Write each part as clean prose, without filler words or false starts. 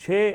6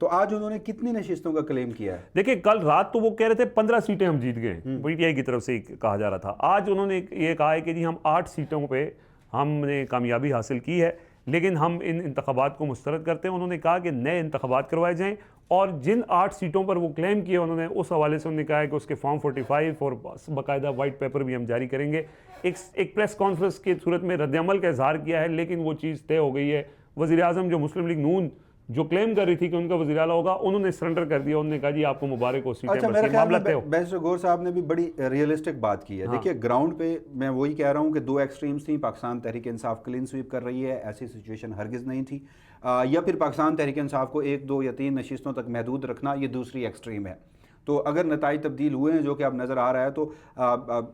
تو آج انہوں نے کتنی نشستوں کا کلیم کیا ہے؟ دیکھیں کل رات تو وہ کہہ رہے تھے 15 سیٹیں ہم جیت گئے، پی ٹی آئی کی طرف سے کہا جا رہا تھا. آج انہوں نے یہ کہا ہے کہ جی ہم 8 سیٹوں پہ ہم نے کامیابی حاصل کی ہے، لیکن ہم ان انتخابات کو مسترد کرتے ہیں. انہوں نے کہا کہ نئے انتخابات کروائے جائیں، اور جن 8 سیٹوں پر وہ کلیم کیے انہوں نے اس حوالے سے انہوں نے کہا ہے کہ اس کے فارم 45 اور باقاعدہ وائٹ پیپر بھی ہم جاری کریں گے. ایک پریس کانفرنس کی صورت میں رد عمل کا اظہار کیا ہے، لیکن وہ چیز طے ہو گئی ہے. وزیر اعظم جو مسلم لیگ نون جو کلیم کر رہی تھی کہ ان کا وزیر اعلیٰ ہوگا، انہوں نے سرنڈر کر دیا. انہوں نے کہا جی آپ کو مبارک ہو، سیٹیں اچھا، میرے خیال میں بیرسٹر گور صاحب نے بھی بڑی ریئلسٹک بات کی ہے. دیکھیے گراؤنڈ پہ میں وہی کہہ رہا ہوں کہ 2 ایکسٹریمز تھیں. پاکستان تحریک انصاف کلین سویپ کر رہی ہے، ایسی سچویشن ہرگز نہیں تھی. یا پھر پاکستان تحریک انصاف کو 1 2 یا 3 نشستوں تک محدود رکھنا، یہ دوسری ایکسٹریم ہے. تو اگر نتائج تبدیل ہوئے ہیں جو کہ اب نظر آ رہا ہے، تو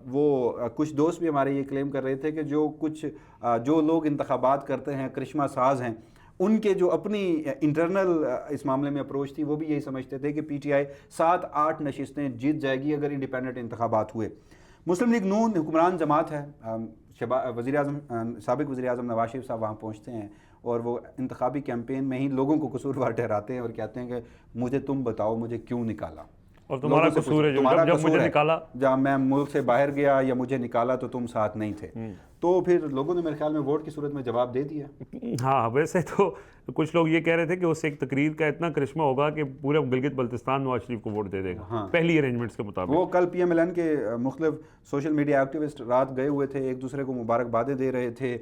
وہ کچھ دوست بھی ہمارے یہ کلیم کر رہے تھے کہ جو لوگ انتخابات کرتے ہیں، کرشمہ ساز ہیں، ان کے جو اپنی انٹرنل اس معاملے میں اپروچ تھی، وہ بھی یہی سمجھتے تھے کہ پی ٹی آئی 7-8 نشستیں جیت جائے گی اگر انڈیپینڈنٹ انتخابات ہوئے. مسلم لیگ نون حکمران جماعت ہے. سابق وزیر اعظم نواز شریف صاحب وہاں پہنچتے ہیں اور وہ انتخابی کیمپین میں ہی لوگوں کو قصوروار ٹھہراتے ہیں اور کہتے ہیں کہ مجھے تم بتاؤ مجھے کیوں نکالا، اور تمہارا قصور ہے جب مجھے نکالا، جب میں ملک سے باہر گیا یا مجھے نکالا تو تم ساتھ نہیں تھے. تو پھر لوگوں نے میرے خیال میں ووٹ کی صورت میں جواب دے دیا. ہاں ویسے تو کچھ لوگ یہ کہہ رہے تھے کہ اس ایک تقریر کا اتنا کرشمہ ہوگا کہ پورے گلگت بلتستان نواز شریف کو ووٹ دے دے گا پہلی ارینجمنٹس کے مطابق. وہ کل پی ایم ایل این کے مختلف سوشل میڈیا ایکٹیوسٹ رات گئے ہوئے تھے، ایک دوسرے کو مبارکبادیں دے رہے تھے،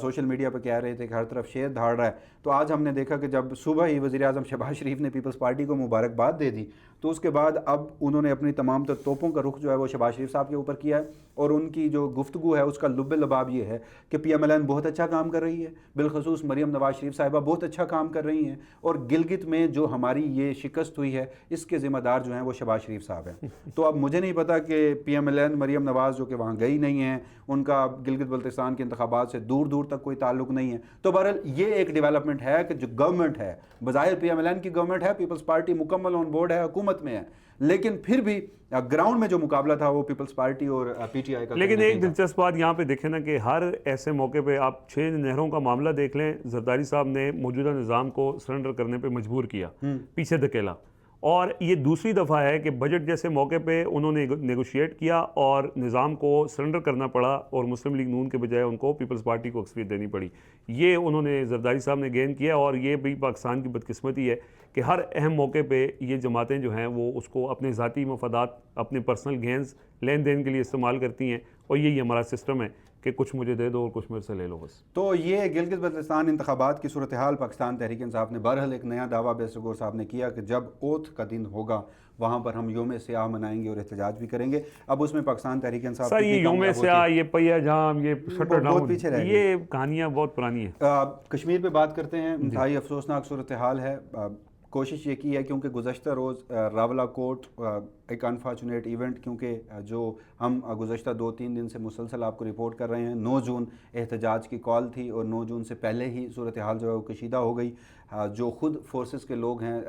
سوشل میڈیا پہ کہہ رہے تھے کہ ہر طرف شیر دھاڑ رہا ہے. تو آج ہم نے دیکھا کہ جب صبح ہی وزیر اعظم شہباز شریف نے پیپلز پارٹی کو مبارکباد دے دی، تو اس کے بعد اب انہوں نے اپنی تمام تر توپوں کا رخ جو ہے وہ شہباز شریف صاحب کے اوپر کیا ہے. اور ان کی جو گفتگو ہے اس کا لب لباب یہ ہے کہ پی ایم ایل این بہت اچھا کام کر رہی ہے، بالخصوص مریم نواز شریف صاحبہ بہت اچھا کام کر رہی ہیں، اور گلگت میں جو ہماری یہ شکست ہوئی ہے اس کے ذمہ دار جو ہیں وہ شہباز شریف صاحب ہیں. تو اب مجھے نہیں پتا کہ P M L N Maryam Nawaz جو کہ وہاں گئی نہیں ہیں، ان کا گلگت بلتستان کے انتخابات سے دور دور تک کوئی تعلق نہیں ہے. تو بہرحال یہ ایک ڈیولپمنٹ ہے کہ جو گورنمنٹ ہے، بظاہر پی ایم ایل این کی گورنمنٹ ہے، پیپلز پارٹی مکمل آن بورڈ ہے، حکومت میں ہے، لیکن پھر بھی گراؤنڈ میں جو مقابلہ تھا وہ پیپلز پارٹی اور پی ٹی آئی کا. لیکن ایک دلچسپ بات یہاں پہ دیکھیں نا کہ ہر ایسے موقع پہ آپ 6 نہروں کا معاملہ دیکھ لیں، زرداری صاحب نے موجودہ نظام کو سرنڈر کرنے پہ مجبور کیا، پیچھے دھکیلا. اور یہ دوسری دفعہ ہے کہ بجٹ جیسے موقع پہ انہوں نے نیگوشیٹ کیا اور نظام کو سرنڈر کرنا پڑا، اور مسلم لیگ نون کے بجائے ان کو پیپلز پارٹی کو اکثریت دینی پڑی. یہ انہوں نے زرداری صاحب نے گین کیا، اور یہ بھی پاکستان کی بدقسمتی ہے کہ ہر اہم موقع پہ یہ جماعتیں جو ہیں وہ اس کو اپنے ذاتی مفادات، اپنے پرسنل گینز لین دین کے لیے استعمال کرتی ہیں، اور یہی ہمارا سسٹم ہے کہ کچھ مجھے دے دو اور کچھ میرے سے لے لو بس. تو یہ گلگت بلتستان انتخابات کی صورتحال پاکستان تحریک انصاف نے بہرحال ایک نیا دعویٰ بیرسٹر گور صاحب نے کیا کہ جب اوتھ کا دن ہوگا وہاں پر ہم یوم سیاہ منائیں گے اور احتجاج بھی کریں گے. اب اس میں پاکستان تحریک انصاف سر یہ یوم سیاہ، یہ پہیا جام، یہ شٹر ڈاؤن، یہ کہانیاں بہت پرانی ہیں. کشمیر پہ بات کرتے ہیں. انتہائی افسوسناک صورتحال ہے. کوشش یہ کی ہے کیونکہ گزشتہ روز راولہ کوٹ ایک انفارچونیٹ ایونٹ، کیونکہ جو ہم گزشتہ 2-3 دن سے مسلسل آپ کو رپورٹ کر رہے ہیں، 9 جون احتجاج کی کال تھی اور 9 جون سے پہلے ہی صورتحال جو ہے وہ کشیدہ ہو گئی. جو خود فورسز کے لوگ ہیں،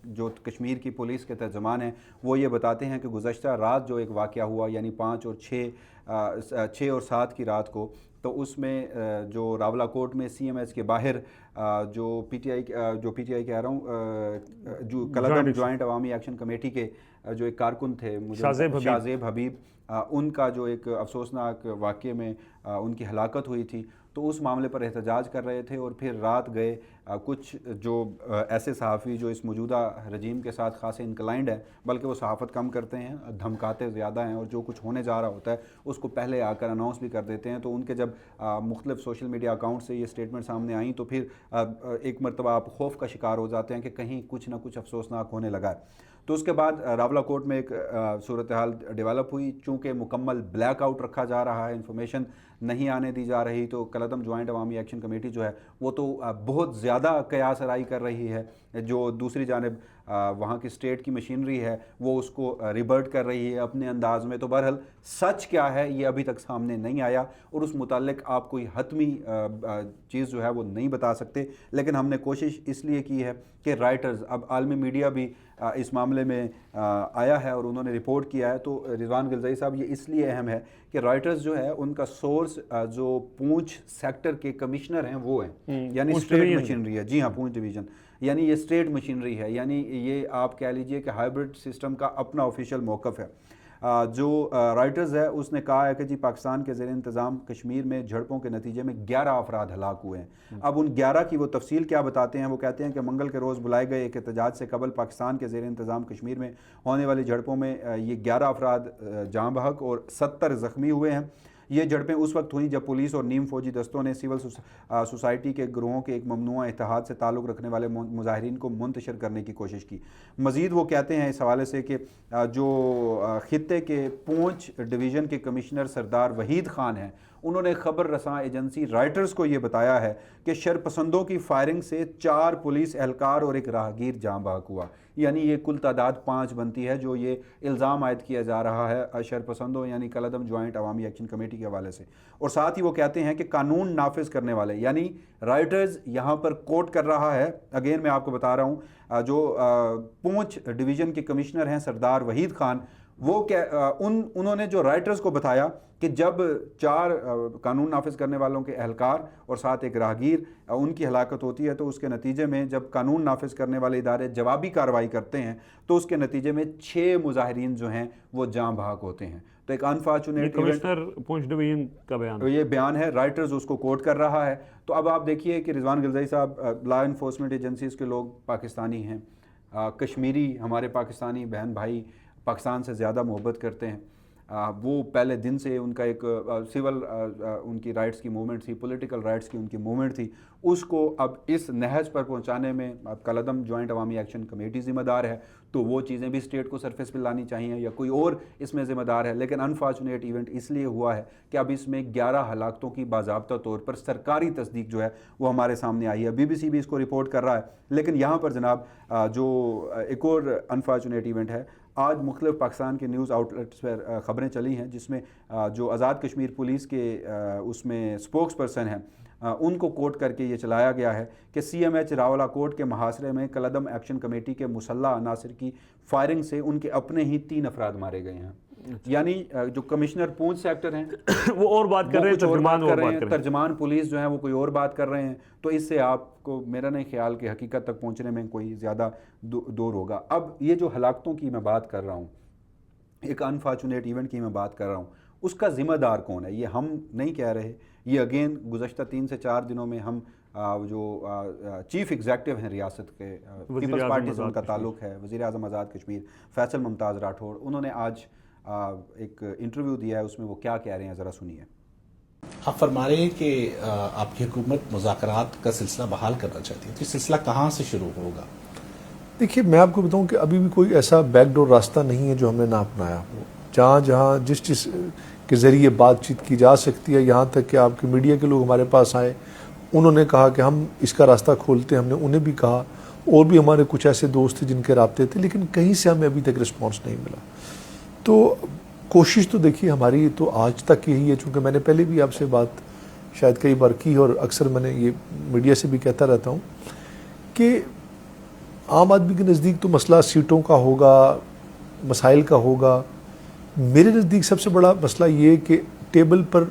جو کشمیر کی پولیس کے ترجمان ہیں، وہ یہ بتاتے ہیں کہ گزشتہ رات جو ایک واقعہ ہوا، یعنی 5 اور 6 اور 7 کی رات کو، تو اس میں جو راولہ کوٹ میں سی ایم ایچ کے باہر جو پی ٹی آئی کہہ رہا ہوں، جو کلدم جوائنٹ عوامی ایکشن کمیٹی کے جو ایک کارکن تھے شاہزیب حبیب، ان کا جو ایک افسوسناک واقعے میں ان کی ہلاکت ہوئی تھی. تو اس معاملے پر احتجاج کر رہے تھے، اور پھر رات گئے کچھ جو ایسے صحافی جو اس موجودہ رجیم کے ساتھ خاصے انکلائنڈ ہیں، بلکہ وہ صحافت کم کرتے ہیں، دھمکاتے زیادہ ہیں، اور جو کچھ ہونے جا رہا ہوتا ہے اس کو پہلے آ کر اناؤنس بھی کر دیتے ہیں. تو ان کے جب مختلف سوشل میڈیا اکاؤنٹ سے یہ سٹیٹمنٹ سامنے آئیں تو پھر ایک مرتبہ آپ خوف کا شکار ہو جاتے ہیں کہ کہیں کچھ نہ کچھ افسوسناک ہونے لگا ہے. تو اس کے بعد راولہ کوٹ میں ایک صورتحال ڈیولپ ہوئی. چونکہ مکمل بلیک آؤٹ رکھا جا رہا ہے، انفارمیشن نہیں آنے دی جا رہی، تو کلدم جوائنٹ عوامی ایکشن کمیٹی جو ہے وہ تو بہت زیادہ قیاس آرائی کر رہی ہے. جو دوسری جانب وہاں کی اسٹیٹ کی مشینری ہے وہ اس کو ریبرٹ کر رہی ہے اپنے انداز میں. تو بہرحال سچ کیا ہے یہ ابھی تک سامنے نہیں آیا، اور اس متعلق آپ کوئی حتمی چیز جو ہے وہ نہیں بتا سکتے. لیکن ہم نے کوشش اس لیے کی ہے کہ رائٹرز، اب عالمی میڈیا بھی اس معاملے میں آیا ہے اور انہوں نے رپورٹ کیا ہے. تو رضوان غلزائی صاحب یہ اس لیے اہم ہے کہ رائٹرز جو ہے ان کا سورس جو پونچھ سیکٹر کے کمشنر ہیں وہ ہیں, یعنی اسٹیٹ مشینری ہے. جی ہاں, پونچھ ڈویژن, یعنی یہ اسٹیٹ مشینری ہے, یعنی یہ آپ کہہ لیجئے کہ ہائبرڈ سسٹم کا اپنا آفیشیل موقف ہے. جو رائٹرز ہے اس نے کہا ہے کہ جی پاکستان کے زیر انتظام کشمیر میں جھڑپوں کے نتیجے میں 11 افراد ہلاک ہوئے ہیں. اب ان 11 کی وہ تفصیل کیا بتاتے ہیں. وہ کہتے ہیں کہ منگل کے روز بلائے گئے ایک احتجاج سے قبل پاکستان کے زیر انتظام کشمیر میں ہونے والی جھڑپوں میں یہ 11 افراد جاں بحق اور 70 زخمی ہوئے ہیں. یہ جھڑپیں اس وقت ہوئیں جب پولیس اور نیم فوجی دستوں نے سول سوسائٹی کے گروہوں کے ایک ممنوعہ اتحاد سے تعلق رکھنے والے مظاہرین کو منتشر کرنے کی کوشش کی. مزید وہ کہتے ہیں اس حوالے سے کہ جو خطے کے پونچھ ڈویژن کے کمشنر سردار وحید خان ہیں, انہوں نے خبر رساں ایجنسی رائٹرز کو یہ بتایا ہے کہ شرپسندوں کی فائرنگ سے 4 پولیس اہلکار اور ایک راہگیر جاں بحق ہوا. یعنی یہ کل تعداد 5 بنتی ہے جو یہ الزام عائد کیا جا رہا ہے شرپسندوں یعنی کالعدم جوائنٹ عوامی ایکشن کمیٹی کے حوالے سے. اور ساتھ ہی وہ کہتے ہیں کہ قانون نافذ کرنے والے, یعنی رائٹرز یہاں پر کوٹ کر رہا ہے, اگین میں آپ کو بتا رہا ہوں, جو پونچھ ڈویژن کے کمشنر ہیں سردار وحید خان, وہ انہوں نے جو رائٹرز کو بتایا کہ جب 4 قانون نافذ کرنے والوں کے اہلکار اور ساتھ ایک راہگیر ان کی ہلاکت ہوتی ہے تو اس کے نتیجے میں جب قانون نافذ کرنے والے ادارے جوابی کارروائی کرتے ہیں تو اس کے نتیجے میں 6 مظاہرین جو ہیں وہ جاں بحق ہوتے ہیں. تو ایک انفارچونیٹ کمشنر پونچھ ڈویژن کا بیان, یہ بیان ہے, رائٹرز اس کو کوٹ کر رہا ہے. تو اب آپ دیکھیے کہ رضوان غلزائی صاحب لا انفورسمنٹ ایجنسیز کے لوگ پاکستانی ہیں, کشمیری ہمارے پاکستانی بہن بھائی پاکستان سے زیادہ محبت کرتے ہیں. وہ پہلے دن سے ان کا ایک سول ان کی رائٹس کی موومنٹ تھی, پولیٹیکل رائٹس کی ان کی موومنٹ تھی, اس کو اب اس نہج پر پہنچانے میں اب کالعدم جوائنٹ عوامی ایکشن کمیٹی ذمہ دار ہے. تو وہ چیزیں بھی اسٹیٹ کو سرفیس پہ لانی چاہیے یا کوئی اور اس میں ذمہ دار ہے. لیکن انفارچونیٹ ایونٹ اس لیے ہوا ہے کہ اب اس میں 11 ہلاکتوں کی باضابطہ طور پر سرکاری تصدیق جو ہے وہ ہمارے سامنے آئی ہے. BBC بھی اس کو رپورٹ کر رہا ہے. لیکن یہاں پر جناب جو ایک اور انفارچونیٹ ایونٹ ہے, آج مختلف پاکستان کے نیوز آؤٹ لیٹس پر خبریں چلی ہیں جس میں جو آزاد کشمیر پولیس کے اس میں سپوکس پرسن ہیں ان کو کوٹ کر کے یہ چلایا گیا ہے کہ CMH راولاکوٹ کے محاصرے میں کالعدم ایکشن کمیٹی کے مسلح عناصر کی فائرنگ سے ان کے اپنے ہی 3 افراد مارے گئے ہیں. یعنی جو کمشنر پونچھ سیکٹر ہیں وہ اور بات کر رہے ہیں, ترجمان پولیس جو ہیں وہ کوئی اور بات کر رہے ہیں. تو اس سے آپ کو میرا نہیں خیال کہ حقیقت تک پہنچنے میں کوئی زیادہ دور ہوگا. اب یہ جو ہلاکتوں کی میں بات کر رہا ہوں, ایک انفارچونیٹ ایونٹ کی میں بات کر رہا ہوں, اس کا ذمہ دار کون ہے یہ ہم نہیں کہہ رہے. یہ اگین گزشتہ 3 سے 4 دنوں میں ہم جو چیف ایگزیکٹو ہیں ریاست کے, پیپلز پارٹی سے ان کا تعلق ہے, وزیر اعظم آزاد کشمیر فیصل ممتاز راٹھوڑ, انہوں نے آج ایک انٹرویو دیا ہے, اس میں وہ کیا کہہ رہے ہیں ذرا سنیے. آپ فرما رہے ہیں کہ آپ کی حکومت مذاکرات کا سلسلہ بحال کرنا چاہتی ہے, تو یہ سلسلہ کہاں سے شروع ہوگا؟ دیکھیے میں آپ کو بتاؤں کہ ابھی بھی کوئی ایسا بیک ڈور راستہ نہیں ہے جو ہم نے نہ اپنایا ہو. جہاں جس چیز کے ذریعے بات چیت کی جا سکتی ہے, یہاں تک کہ آپ کے میڈیا کے لوگ ہمارے پاس آئے, انہوں نے کہا کہ ہم اس کا راستہ کھولتے ہیں, ہم نے انہیں بھی کہا, اور بھی ہمارے کچھ ایسے دوست تھے جن کے رابطے تھے, لیکن کہیں سے ہمیں ابھی تک رسپانس نہیں ملا. تو کوشش تو دیکھیے ہماری تو آج تک یہی ہے, چونکہ میں نے پہلے بھی آپ سے بات شاید کئی بار کی اور اکثر میں نے یہ میڈیا سے بھی کہتا رہتا ہوں کہ عام آدمی کے نزدیک تو مسئلہ سیٹوں کا ہوگا, مسائل کا ہوگا. میرے نزدیک سب سے بڑا مسئلہ یہ کہ ٹیبل پر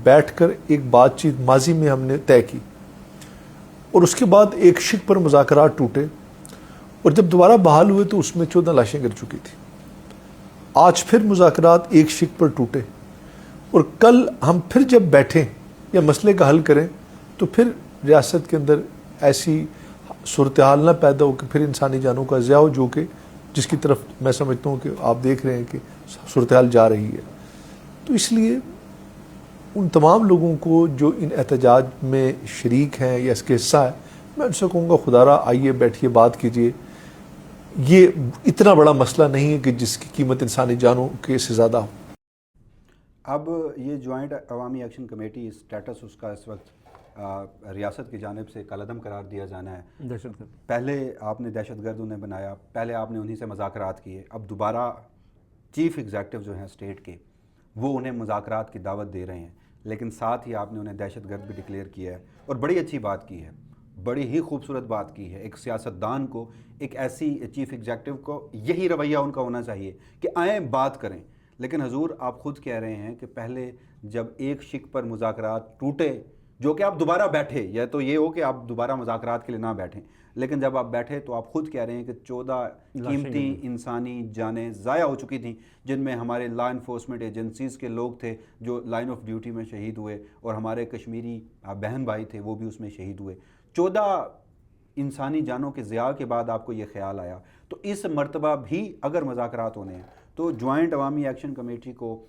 بیٹھ کر ایک بات چیت ماضی میں ہم نے طے کی اور اس کے بعد ایک شک پر مذاکرات ٹوٹے, اور جب دوبارہ بحال ہوئے تو اس میں 14 لاشیں گر چکی تھیں. آج پھر مذاکرات ایک شک پر ٹوٹے, اور کل ہم پھر جب بیٹھیں یا مسئلے کا حل کریں تو پھر ریاست کے اندر ایسی صورتحال نہ پیدا ہو کہ پھر انسانی جانوں کا ضیاع ہو, جو کہ جس کی طرف میں سمجھتا ہوں کہ آپ دیکھ رہے ہیں کہ صورتحال جا رہی ہے. تو اس لیے ان تمام لوگوں کو جو ان احتجاج میں شریک ہیں یا اس کے حصہ ہے, میں ان سے کہوں گا خدا را آئیے بیٹھیے بات کیجیے. یہ اتنا بڑا مسئلہ نہیں ہے کہ جس کی قیمت انسانی جانوں کے سے زیادہ ہو. اب یہ جوائنٹ عوامی ایکشن کمیٹی اسٹیٹس اس کا اس وقت ریاست کی جانب سے کالعدم قرار دیا جانا ہے. دہشت گرد, پہلے آپ نے دہشت گرد انہیں بنایا, پہلے آپ نے انہی سے مذاکرات کیے, اب دوبارہ چیف ایگزیکٹو جو ہیں اسٹیٹ کے وہ انہیں مذاکرات کی دعوت دے رہے ہیں, لیکن ساتھ ہی آپ نے انہیں دہشت گرد بھی ڈکلیئر کیا ہے, اور بڑی اچھی بات کی ہے. بڑی ہی خوبصورت بات کی ہے. ایک سیاستدان کو, ایک ایسی چیف ایگزیکٹو کو یہی رویہ ان کا ہونا چاہیے کہ آئیں بات کریں. لیکن حضور آپ خود کہہ رہے ہیں کہ پہلے جب ایک شق پر مذاکرات ٹوٹے, جو کہ آپ دوبارہ بیٹھے, یا تو یہ ہو کہ آپ دوبارہ مذاکرات کے لیے نہ بیٹھیں, لیکن جب آپ بیٹھے تو آپ خود کہہ رہے ہیں کہ 14 قیمتی انسانی جانیں ضائع ہو چکی تھیں, جن میں ہمارے لا انفورسمنٹ ایجنسیز کے لوگ تھے جو لائن آف ڈیوٹی میں شہید ہوئے, اور ہمارے کشمیری بہن بھائی تھے وہ بھی اس میں شہید ہوئے. 14 انسانی جانوں کے ضیاع کے بعد آپ کو یہ خیال آیا. تو اس مرتبہ بھی اگر مذاکرات ہونے ہیں تو جوائنٹ عوامی ایکشن کمیٹی کو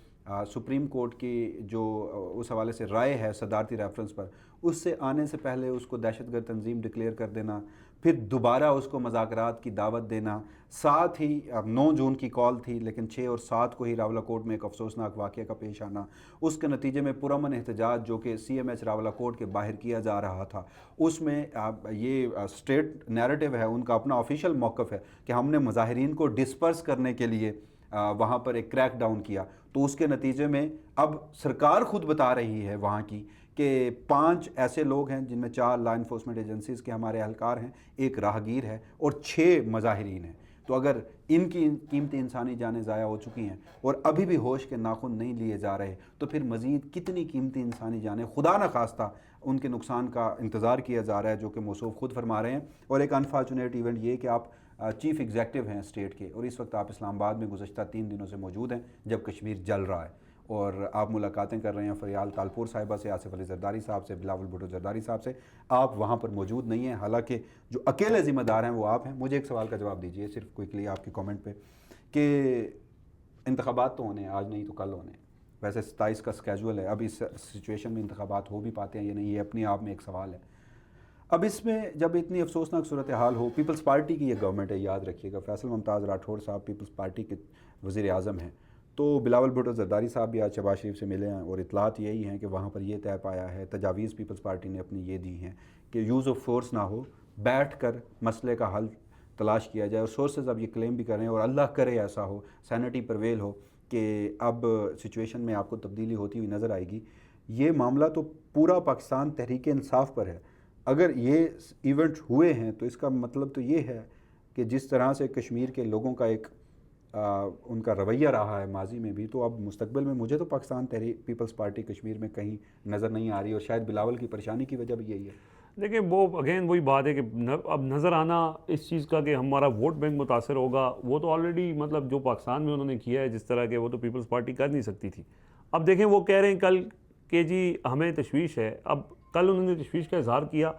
سپریم کورٹ کی جو اس حوالے سے رائے ہے صدارتی ریفرنس پر, اس سے آنے سے پہلے اس کو دہشت گرد تنظیم ڈکلیئر کر دینا, پھر دوبارہ اس کو مذاکرات کی دعوت دینا. ساتھ ہی 9 جون کی کال تھی, لیکن 6 اور 7 کو ہی راولاکوٹ میں ایک افسوسناک واقعہ کا پیش آنا, اس کے نتیجے میں پرامن احتجاج جو کہ سی ایم ایچ راولاکوٹ کے باہر کیا جا رہا تھا, اس میں یہ اسٹیٹ نیریٹو ہے, ان کا اپنا آفیشیل موقف ہے کہ ہم نے مظاہرین کو ڈسپرس کرنے کے لیے وہاں پر ایک کریک ڈاؤن کیا. تو اس کے نتیجے میں اب سرکار خود بتا رہی ہے وہاں کی کہ 5 ایسے لوگ ہیں جن میں 4 لا انفورسمنٹ ایجنسیز کے ہمارے اہلکار ہیں, 1 راہگیر ہے اور 6 مظاہرین ہیں. تو اگر ان کی قیمتی انسانی جانیں ضائع ہو چکی ہیں اور ابھی بھی ہوش کے ناخن نہیں لیے جا رہے, تو پھر مزید کتنی قیمتی انسانی جانیں خدا نخواستہ ان کے نقصان کا انتظار کیا جا رہا ہے, جو کہ موصوف خود فرما رہے ہیں. اور ایک انفارچونیٹ ایونٹ یہ کہ آپ چیف ایگزیکٹو ہیں اسٹیٹ کے, اور اس وقت آپ اسلام آباد میں گزشتہ 3 دنوں سے موجود ہیں جب کشمیر جل رہا ہے, اور آپ ملاقاتیں کر رہے ہیں فریال تالپور صاحبہ سے, آصف علی زرداری صاحب سے, بلاول بھٹو زرداری صاحب سے. آپ وہاں پر موجود نہیں ہیں, حالانکہ جو اکیلے ذمہ دار ہیں وہ آپ ہیں. مجھے ایک سوال کا جواب دیجیے صرف کوئکلی آپ کے کامنٹ پہ, کہ انتخابات تو ہونے ہیں, آج نہیں تو کل ہونے ہیں. ویسے 27 کا اسکیجول ہے, اب اس سچویشن میں انتخابات ہو بھی پاتے ہیں یا نہیں, یہ اپنے آپ میں ایک سوال ہے. اب اس میں جب اتنی افسوسناک صورتحال ہو, پیپلز پارٹی کی یہ گورنمنٹ ہے, یاد رکھیے گا, فیصل ممتاز راٹھوڑ صاحب پیپلز پارٹی کے وزیر اعظم ہیں, تو بلاول بھٹو زرداری صاحب بھی آج شہباز شریف سے ملے ہیں, اور اطلاعات یہی ہیں کہ وہاں پر یہ طے پایا ہے, تجاویز پیپلز پارٹی نے اپنی یہ دی ہیں کہ یوز آف فورس نہ ہو, بیٹھ کر مسئلے کا حل تلاش کیا جائے. اور سورسز اب یہ کلیم بھی کر رہے ہیں, اور اللہ کرے ایسا ہو, سینٹی پرویل ہو, کہ اب سچویشن میں آپ کو تبدیلی ہوتی ہوئی نظر آئے گی. یہ معاملہ تو پورا پاکستان تحریک انصاف پر ہے. اگر یہ ایونٹ ہوئے ہیں تو اس کا مطلب تو یہ ہے کہ جس طرح سے کشمیر کے لوگوں کا ایک ان کا رویہ رہا ہے ماضی میں بھی, تو اب مستقبل میں مجھے تو پاکستان تحریک پیپلز پارٹی کشمیر میں کہیں نظر نہیں آ رہی, اور شاید بلاول کی پریشانی کی وجہ بھی یہی ہے. دیکھیں وہ اگین وہی بات ہے کہ اب نظر آنا اس چیز کا کہ ہمارا ووٹ بینک متاثر ہوگا, وہ تو آلریڈی مطلب جو پاکستان میں انہوں نے کیا ہے جس طرح کے, وہ تو پیپلز پارٹی کر نہیں سکتی تھی. اب دیکھیں وہ کہہ رہے ہیں کل کہ جی ہمیں تشویش ہے, اب کل انہوں نے تشویش کا اظہار کیا,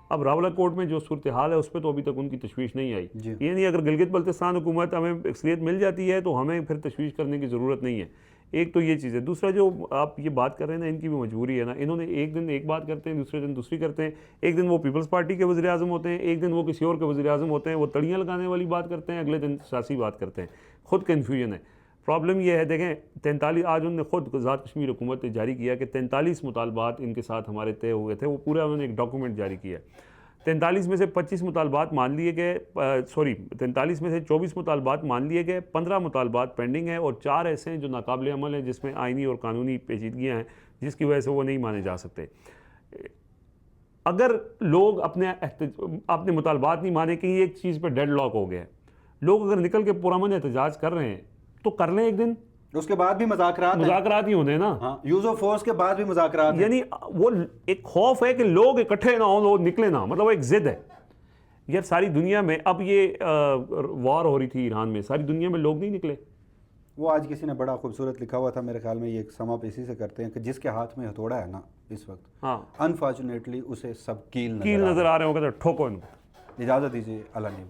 اب راولاکوٹ میں جو صورتحال ہے اس پہ تو ابھی تک ان کی تشویش نہیں آئی. یہ نہیں, اگر گلگت بلتستان حکومت ہمیں اکثریت مل جاتی ہے تو ہمیں پھر تشویش کرنے کی ضرورت نہیں ہے. ایک تو یہ چیز ہے. دوسرا جو آپ یہ بات کر رہے ہیں نا, ان کی بھی مجبوری ہے نا, انہوں نے ایک دن ایک بات کرتے ہیں, دوسرے دن دوسری کرتے ہیں. ایک دن وہ پیپلز پارٹی کے وزیر اعظم ہوتے ہیں, ایک دن وہ کسی اور کے وزیر اعظم ہوتے ہیں, وہ تڑیاں لگانے والی بات کرتے ہیں, اگلے دن سیاسی بات کرتے ہیں. خود کنفیوژن ہے. پرابلم یہ ہے, دیکھیں 43 آج انہوں نے خود آزاد کشمیر حکومت نے جاری کیا کہ 43 مطالبات ان کے ساتھ ہمارے طے ہوئے تھے, وہ پورا انہوں نے ایک ڈاکومنٹ جاری کیا. 43 میں سے 25 مطالبات مان لیے گئے, 43 میں سے 24 مطالبات مان لیے گئے, 15 مطالبات پینڈنگ ہیں, اور 4 ایسے ہیں جو ناقابل عمل ہیں, جس میں آئینی اور قانونی پیچیدگیاں ہیں جس کی وجہ سے وہ نہیں مانے جا سکتے. اگر لوگ اپنے مطالبات نہیں مانے کہ ایک چیز پہ ڈیڈ لاک ہو گیا, لوگ اگر نکل کے پرامن احتجاج کر رہے ہیں تو کر لیں ایک دن, اس کے بعد بھی مذاکرات ہی ہونے ہیں نا, یوز آف فورس کے بعد بھی مذاکرات, یعنی وہ ایک خوف ہے کہ لوگ اکٹھے نہ ہوں, لوگ نکلے نہ, مطلب ایک ضد ہے. یار ساری دنیا میں اب یہ وار ہو رہی تھی ایران میں, ساری دنیا میں لوگ نہیں نکلے. وہ آج کسی نے بڑا خوبصورت لکھا ہوا تھا, میرے خیال میں یہ ایک سم اپ اسی سے کرتے ہیں کہ جس کے ہاتھ میں ہتھوڑا ہے نا اس وقت, ہاں انفارچونیٹلی اسے سب کیل نظر آ رہے ہوں کہ ٹھوکو ان کو. اجازت دیجیے, اللہ نہیں